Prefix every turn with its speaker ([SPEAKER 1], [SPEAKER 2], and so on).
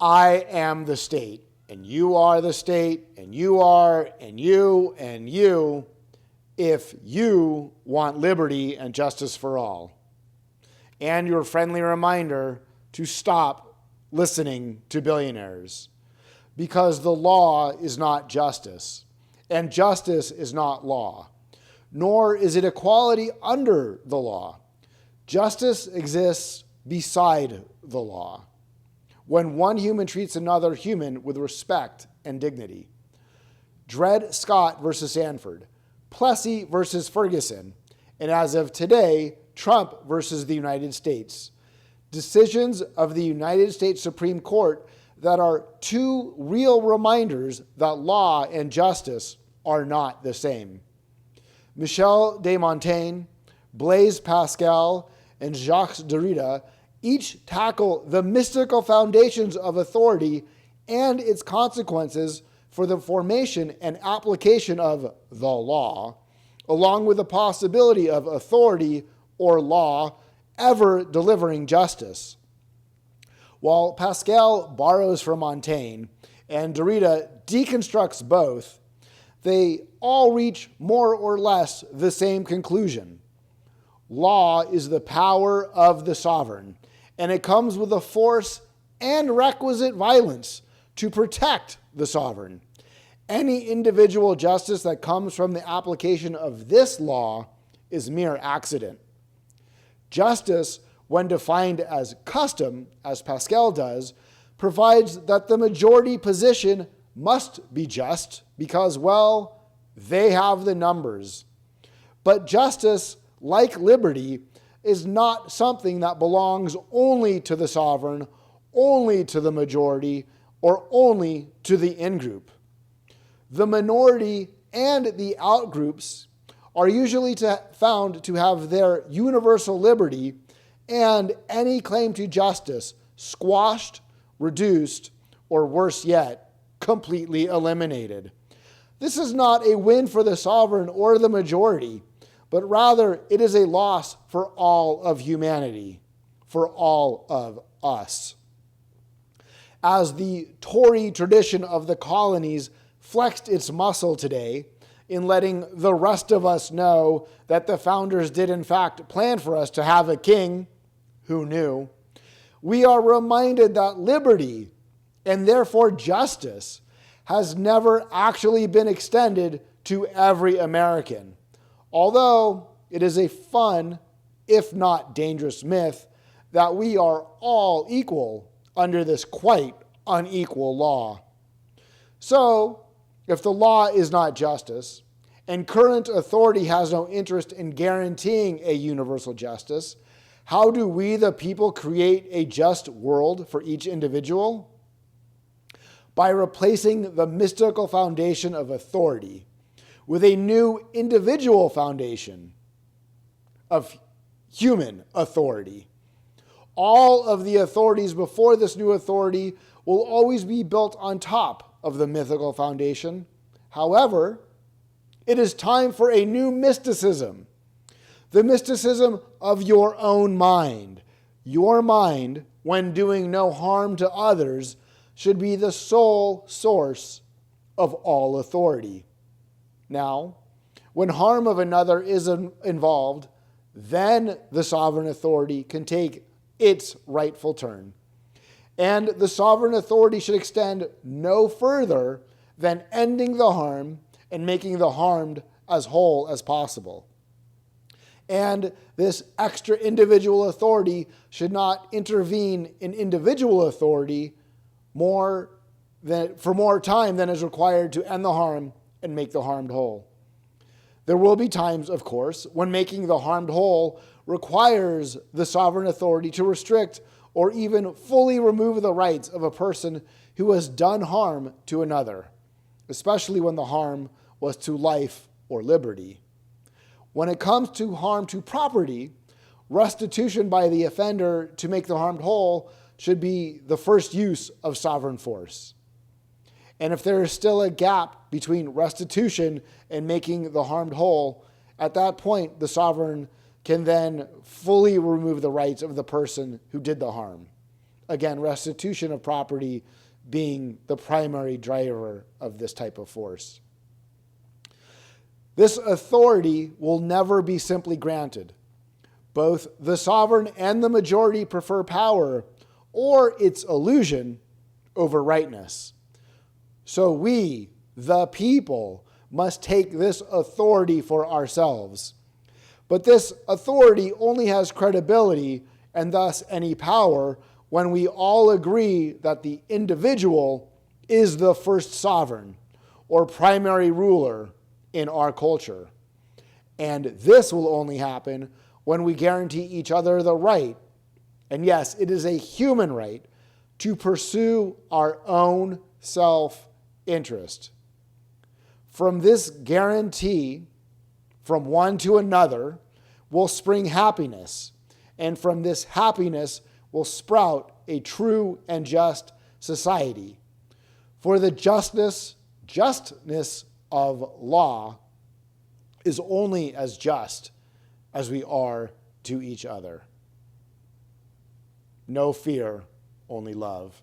[SPEAKER 1] I am the state, and you are the state, and you are, and you, if you want liberty and justice for all. And your friendly reminder to stop listening to billionaires, because the law is not justice, and justice is not law, nor is it equality under the law. Justice exists beside the law, when one human treats another human with respect and dignity. Dred Scott versus Sanford, Plessy versus Ferguson, and as of today, Trump versus the United States. Decisions of the United States Supreme Court that are two real reminders that law and justice are not the same. Michel de Montaigne, Blaise Pascal, and Jacques Derrida each tackle the mystical foundations of authority and its consequences for the formation and application of the law, along with the possibility of authority or law ever delivering justice. While Pascal borrows from Montaigne and Derrida deconstructs both, they all reach more or less the same conclusion. Law is the power of the sovereign, and it comes with a force and requisite violence to protect the sovereign. Any individual justice that comes from the application of this law is mere accident. Justice, when defined as custom, as Pascal does, provides that the majority position must be just because, well, they have the numbers. But justice, like liberty, is not something that belongs only to the sovereign, only to the majority, or only to the in-group. The minority and the out-groups are usually found to have their universal liberty and any claim to justice squashed, reduced, or worse yet, completely eliminated. This is not a win for the sovereign or the majority, but rather it is a loss for all of humanity, for all of us. As the Tory tradition of the colonies flexed its muscle today in letting the rest of us know that the founders did in fact plan for us to have a king, who knew, we are reminded that liberty, and therefore justice, has never actually been extended to every American. Although it is a fun, if not dangerous myth, that we are all equal under this quite unequal law. So, if the law is not justice, and current authority has no interest in guaranteeing a universal justice, how do we, the people, create a just world for each individual? By replacing the mystical foundation of authority with a new individual foundation of human authority. All of the authorities before this new authority will always be built on top of the mythical foundation. However, it is time for a new mysticism. The mysticism of your own mind. Your mind, when doing no harm to others, should be the sole source of all authority. Now, when harm of another is involved, then the sovereign authority can take its rightful turn. And the sovereign authority should extend no further than ending the harm and making the harmed as whole as possible. And this extra individual authority should not intervene in individual authority for more time than is required to end the harm and make the harmed whole. There will be times, of course, when making the harmed whole requires the sovereign authority to restrict or even fully remove the rights of a person who has done harm to another, especially when the harm was to life or liberty. When it comes to harm to property, restitution by the offender to make the harmed whole should be the first use of sovereign force. And if there is still a gap between restitution and making the harmed whole, at that point, the sovereign can then fully remove the rights of the person who did the harm. Again, restitution of property being the primary driver of this type of force. This authority will never be simply granted. Both the sovereign and the majority prefer power or its illusion over rightness. So we, the people, must take this authority for ourselves. But this authority only has credibility and thus any power when we all agree that the individual is the first sovereign or primary ruler in our culture. And this will only happen when we guarantee each other the right, and yes, it is a human right, to pursue our own self-interest. From this guarantee, from one to another, will spring happiness, and from this happiness will sprout a true and just society. For the justness of law is only as just as we are to each other. No fear, only love.